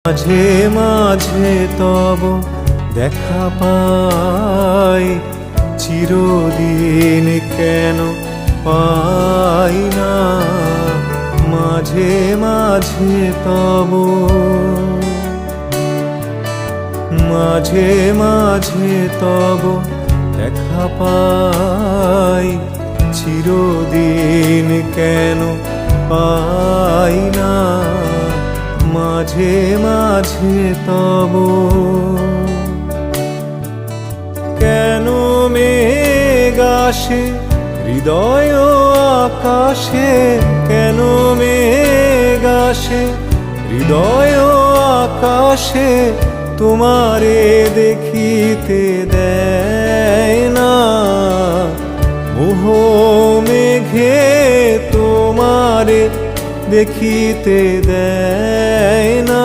মাঝে মাঝে তব দেখা পাই, চিরদিন কেন পাই না। মাঝে মাঝে তব, মাঝে মাঝে তব দেখা পাই, চিরদিন কেন পাই না। মাঝে মাঝে তব কেন মেঘ আসে হৃদয় আকাশে, কেন মেঘ আসে হৃদয় আকাশে, তোমারে দেখিতে দেয় না। মোহ মেঘে তোমারে দেখিতে দেয় না।